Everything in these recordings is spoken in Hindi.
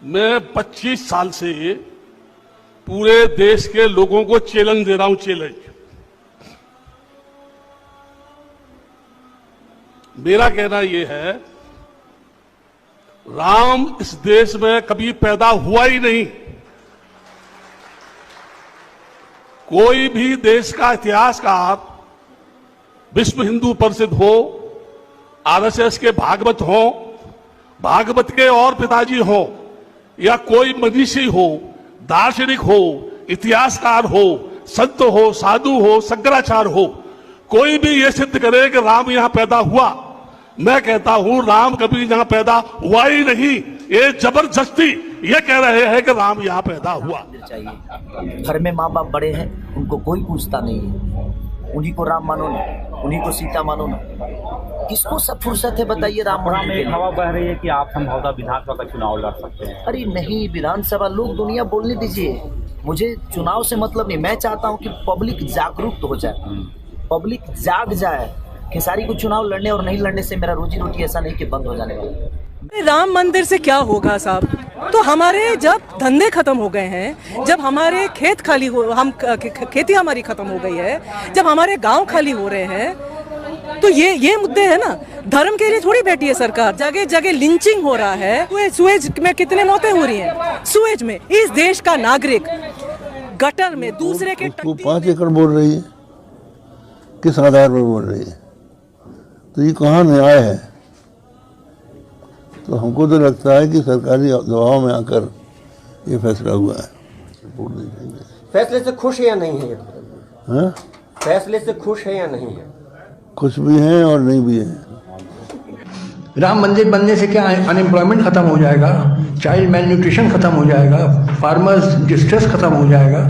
मैं 25 साल से पूरे देश के लोगों को चैलेंज दे रहा हूं। चैलेंज मेरा कहना यह है, राम इस देश में कभी पैदा हुआ ही नहीं। कोई भी देश का इतिहासकार, विश्व हिंदू परिषद हो, आरएसएस के भागवत हो, भागवत के और पिताजी हो, या कोई मनीषी हो, दार्शनिक हो, इतिहासकार हो, संत हो, साधु हो, शंकराचार्य हो, कोई भी ये सिद्ध करे कि राम यहां पैदा हुआ, मैं कहता हूं राम कभी यहां पैदा हुआ ही नहीं। ये जबरदस्ती ये कह रहे हैं कि राम यहां पैदा हुआ। चाहिए घर में माँ बाप बड़े हैं, उनको कोई पूछता नहीं है, उन्हीं को राम मानो ना, उन्हीं को सीता मानो ना। किसको सब फुर्सत है बताइए राम में एक हवा बह रही है कि आप संभवतः विधानसभा का चुनाव लड़ सकते हैं। अरे नहीं, विधानसभा लोग दुनिया बोलने दीजिए, मुझे चुनाव से मतलब नहीं। मैं चाहता हूं कि पब्लिक जागरूक हो जाए, पब्लिक जाग जाए। खेसारी को चुनाव लड़ने और नहीं लड़ने से मेरा रोजी रोटी ऐसा नहीं कि बंद हो जाने वाला। राम मंदिर से क्या होगा साहब? तो हमारे जब धंधे खत्म हो गए हैं, जब हमारे खेत खाली हो, हम खेती हमारी खत्म हो गई है, जब हमारे गांव खाली हो रहे हैं, तो ये मुद्दे है ना। धर्म के लिए थोड़ी बैठी है सरकार। जगह जगह लिंचिंग हो रहा है। सुएज में कितने मौतें हो रही हैं? सुएज में इस देश का नागरिक गटर में दूसरे के 5 एकड़ बोल रही है, किस आधार पर बोल रही है? तो ये कहाँ न्याय है? तो हमको तो लगता है कि सरकारी दबाव में आकर ये फैसला हुआ है। रिपोर्ट देखेंगे। फैसले से खुश है या नहीं है? हाँ? फैसले से खुश है या नहीं है? खुश भी हैं और नहीं भी हैं। राम मंदिर बनने से क्या अनएम्प्लॉयमेंट खत्म हो जाएगा, चाइल्ड मेल न्यूट्रिशन खत्म हो जाएगा, फार्मर्स डिस्ट्रेस खत्म हो जाएगा।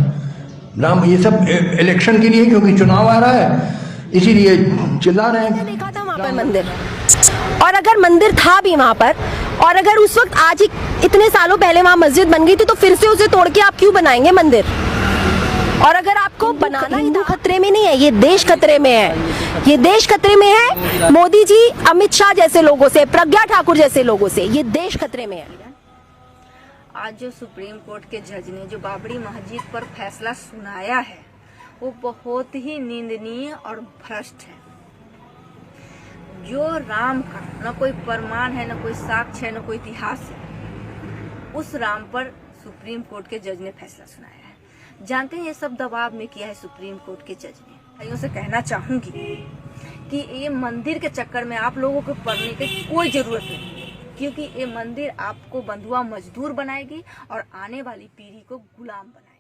राम ये सब इलेक्शन के लिए, क्योंकि चुनाव आ रहा है इसीलिए चिल्ला रहे हैं। देखा था वहाँ पर मंदिर, और अगर मंदिर था भी वहाँ पर, और अगर उस वक्त आज ही इतने सालों पहले वहाँ मस्जिद बन गई थी, तो फिर से उसे तोड़ के आप क्यों बनाएंगे मंदिर? और अगर आपको बनाना, हिंदू खतरे में नहीं है, ये देश खतरे में है। ये देश खतरे में है मोदी जी, अमित शाह जैसे लोगों से, प्रज्ञा ठाकुर जैसे लोगों से। ये देश खतरे में है। आज जो सुप्रीम कोर्ट के जज ने जो बाबरी मस्जिद पर फैसला सुनाया है, वो बहुत ही निंदनीय और भ्रष्ट है। जो राम का न कोई प्रमाण है, न कोई साक्ष्य है, न कोई इतिहास है, उस राम पर सुप्रीम कोर्ट के जज ने फैसला सुनाया है। जानते हैं ये सब दबाव में किया है सुप्रीम कोर्ट के जज ने। भाइयों से कहना चाहूंगी कि ये मंदिर के चक्कर में आप लोगों को पड़ने की कोई जरूरत नहीं, क्योंकि ये मंदिर आपको बंधुआ मजदूर बनाएगी और आने वाली पीढ़ी को गुलाम बनाएगी।